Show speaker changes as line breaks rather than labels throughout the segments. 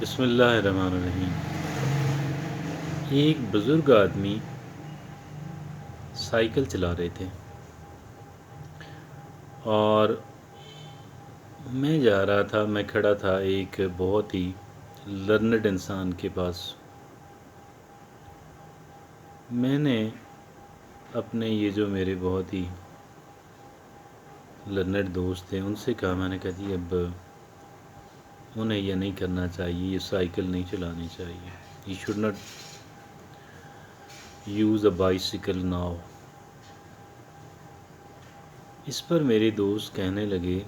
بسم اللہ الرحمن الرحیم۔ ایک بزرگ آدمی سائیکل چلا رہے تھے اور میں جا رہا تھا، میں کھڑا تھا ایک بہت ہی لرنڈ انسان کے پاس۔ میں نے اپنے یہ جو میرے بہت ہی لرنڈ دوست تھے ان سے کہا، میں نے کہا جی اب انہیں یہ نہیں کرنا چاہیے، یہ سائیکل نہیں چلانی چاہیے، you should not use a bicycle now. اس پر میرے دوست کہنے لگے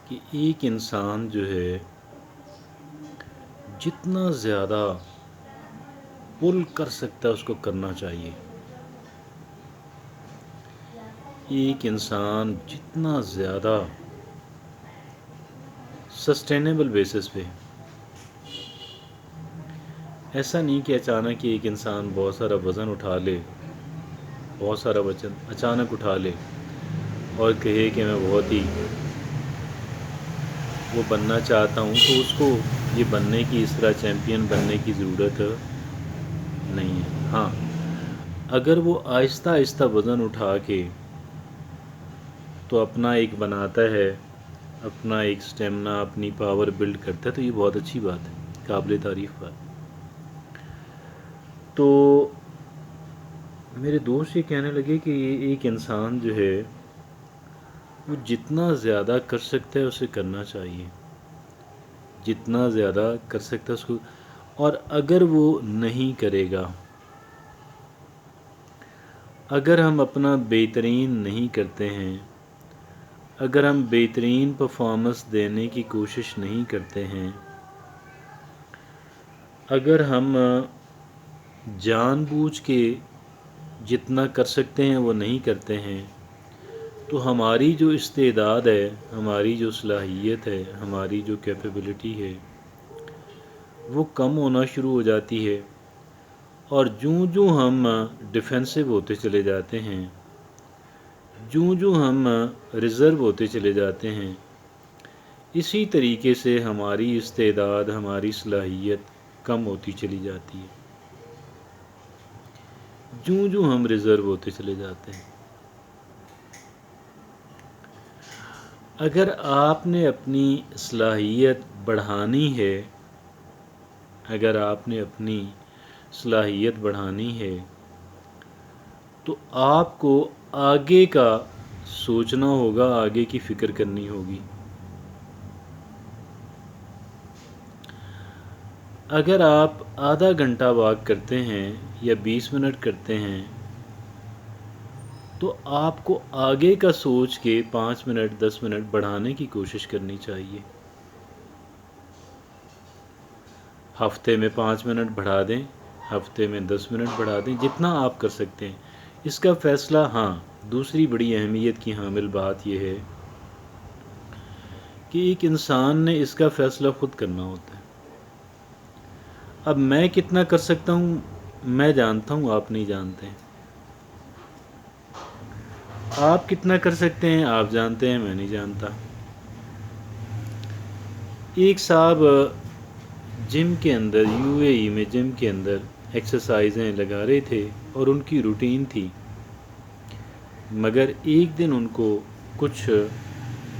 کہ ایک انسان جو ہے جتنا زیادہ پل کر سکتا ہے اس کو کرنا چاہیے۔ ایک انسان جتنا زیادہ سسٹینیبل بیسس پہ، ایسا نہیں کہ اچانک ایک انسان بہت سارا وزن اٹھا لے، بہت سارا وزن اچانک اٹھا لے اور کہے کہ میں بہت ہی وہ بننا چاہتا ہوں، تو اس کو یہ بننے کی، اس طرح چیمپئن بننے کی ضرورت نہیں ہے۔ ہاں، اگر وہ آہستہ آہستہ وزن اٹھا کے تو اپنا ایک بناتا ہے، اپنا ایک سٹیمنا، اپنی پاور بلڈ کرتا ہے، تو یہ بہت اچھی بات ہے، قابل تعریف بات۔ تو میرے دوست یہ کہنے لگے کہ یہ ایک انسان جو ہے وہ جتنا زیادہ کر سکتا ہے اسے کرنا چاہیے، جتنا زیادہ کر سکتا ہے اس کو، اور اگر وہ نہیں کرے گا، اگر ہم اپنا بہترین نہیں کرتے ہیں، اگر ہم بہترین پرفارمنس دینے کی کوشش نہیں کرتے ہیں، اگر ہم جان بوجھ کے جتنا کر سکتے ہیں وہ نہیں کرتے ہیں، تو ہماری جو استعداد ہے، ہماری جو صلاحیت ہے، ہماری جو کیپیبلٹی ہے وہ کم ہونا شروع ہو جاتی ہے، اور جوں ہم ڈیفینسو ہوتے چلے جاتے ہیں، جوں ہم ریزرو ہوتے چلے جاتے ہیں، اسی طریقے سے ہماری استعداد، ہماری صلاحیت کم ہوتی چلی جاتی ہے، جوں ہم ریزرو ہوتے چلے جاتے ہیں۔ اگر آپ نے اپنی صلاحیت بڑھانی ہے، اگر آپ نے اپنی صلاحیت بڑھانی ہے تو آپ کو آگے کا سوچنا ہوگا، آگے کی فکر کرنی ہوگی۔ اگر آپ آدھا گھنٹہ واک کرتے ہیں یا 20 منٹ کرتے ہیں تو آپ کو آگے کا سوچ کے 5 منٹ 10 منٹ بڑھانے کی کوشش کرنی چاہیے۔ ہفتے میں 5 منٹ بڑھا دیں، ہفتے میں 10 منٹ بڑھا دیں، جتنا آپ کر سکتے ہیں۔ اس کا فیصلہ، ہاں، دوسری بڑی اہمیت کی حامل بات یہ ہے کہ ایک انسان نے اس کا فیصلہ خود کرنا ہوتا ہے۔ اب میں کتنا کر سکتا ہوں میں جانتا ہوں، آپ نہیں جانتے ہیں۔ آپ کتنا کر سکتے ہیں آپ جانتے ہیں، میں نہیں جانتا۔ ایک صاحب جم کے اندر، یو اے ای میں جم کے اندر ایکسرسائزیں لگا رہے تھے اور ان کی روٹین تھی، مگر ایک دن ان کو کچھ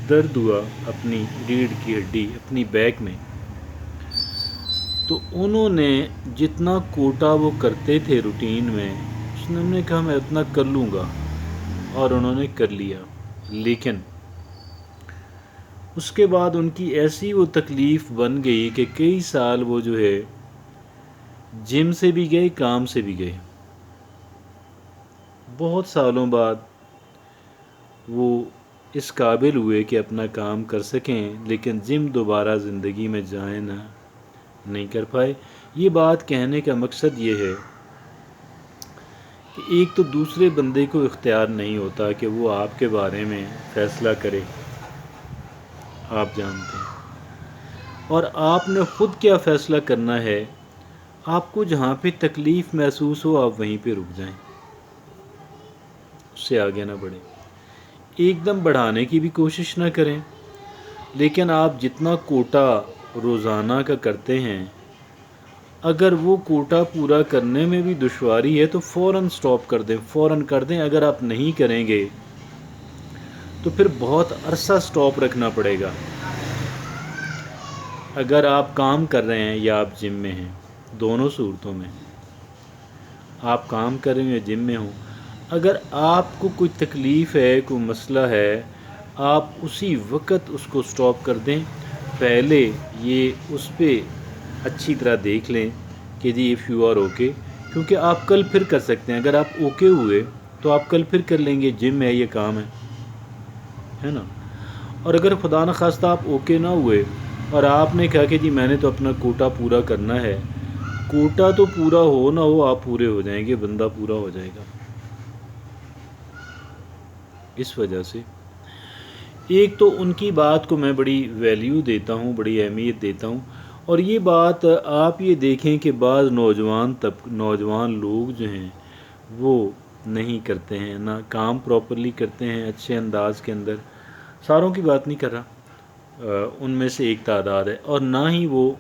درد ہوا اپنی ریڑھ کی ہڈی، اپنی بیک میں، تو انہوں نے جتنا کوٹا وہ کرتے تھے روٹین میں، انہوں نے کہا میں اتنا کر لوں گا، اور انہوں نے کر لیا۔ لیکن اس کے بعد ان کی ایسی وہ تکلیف بن گئی کہ کئی سال وہ جو ہے جم سے بھی گئے، کام سے بھی گئے، بہت سالوں بعد وہ اس قابل ہوئے کہ اپنا کام کر سکیں، لیکن جم دوبارہ زندگی میں جائیں نہ، نہیں کر پائے۔ یہ بات کہنے کا مقصد یہ ہے کہ ایک تو دوسرے بندے کو اختیار نہیں ہوتا کہ وہ آپ کے بارے میں فیصلہ کرے، آپ جانتے ہیں، اور آپ نے خود کیا فیصلہ کرنا ہے۔ آپ کو جہاں پہ تکلیف محسوس ہو آپ وہیں پہ رک جائیں، اس سے آگے نہ بڑھیں، ایک دم بڑھانے کی بھی کوشش نہ کریں، لیکن آپ جتنا کوٹا روزانہ کا کرتے ہیں، اگر وہ کوٹا پورا کرنے میں بھی دشواری ہے تو فوراً سٹاپ کر دیں، فوراً کر دیں۔ اگر آپ نہیں کریں گے تو پھر بہت عرصہ سٹاپ رکھنا پڑے گا۔ اگر آپ کام کر رہے ہیں یا آپ جم میں ہیں، دونوں صورتوں میں آپ کام کر رہے ہیں یا جم میں ہوں، اگر آپ کو کوئی تکلیف ہے، کوئی مسئلہ ہے، آپ اسی وقت اس کو سٹاپ کر دیں۔ پہلے یہ اس پہ اچھی طرح دیکھ لیں کہ جی ایف یو آر اوکے، کیونکہ آپ کل پھر کر سکتے ہیں۔ اگر آپ اوکے ہوئے تو آپ کل پھر کر لیں گے، جم ہے، یہ کام ہے نا۔ اور اگر خدا نخواستہ آپ اوکے نہ ہوئے اور آپ نے کہا کہ جی میں نے تو اپنا کوٹا پورا کرنا ہے، کوٹا تو پورا ہو نہ ہو آپ پورے ہو جائیں گے، بندہ پورا ہو جائے گا۔ اس وجہ سے ایک تو ان کی بات کو میں بڑی ویلیو دیتا ہوں، بڑی اہمیت دیتا ہوں، اور یہ بات آپ یہ دیکھیں کہ بعض نوجوان لوگ جو ہیں وہ نہیں کرتے ہیں، نہ کام پراپرلی کرتے ہیں اچھے انداز کے اندر، ساروں کی بات نہیں کر رہا، ان میں سے ایک تعداد ہے، اور نہ ہی وہ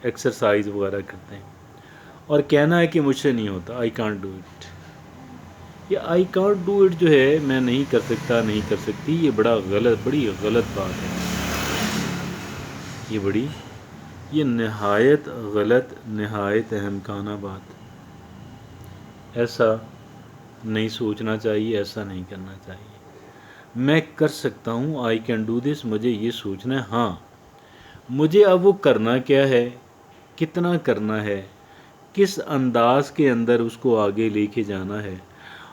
ایکسرسائز وغیرہ کرتے ہیں، اور کہنا ہے کہ مجھ سے نہیں ہوتا، آئی کانٹ ڈو اٹ۔ یہ آئی کانٹ ڈو اٹ جو ہے، میں نہیں کر سکتا، نہیں کر سکتی، یہ بڑی غلط بات ہے، یہ نہایت غلط، نہایت احمقانہ بات، ایسا نہیں سوچنا چاہیے، ایسا نہیں کرنا چاہیے۔ میں کر سکتا ہوں، آئی کین ڈو دس، مجھے یہ سوچنا ہے، ہاں مجھے اب وہ کرنا کیا ہے، کتنا کرنا ہے، کس انداز کے اندر اس کو آگے لے کے جانا ہے۔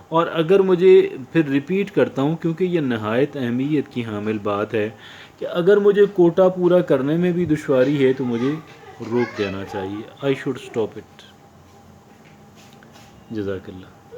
اور اگر مجھے پھر ریپیٹ کرتا ہوں، کیونکہ یہ نہایت اہمیت کی حامل بات ہے، کہ اگر مجھے کوٹا پورا کرنے میں بھی دشواری ہے تو مجھے روک دینا چاہیے، آئی شوڈ اسٹاپ اٹ۔ جزاک اللہ۔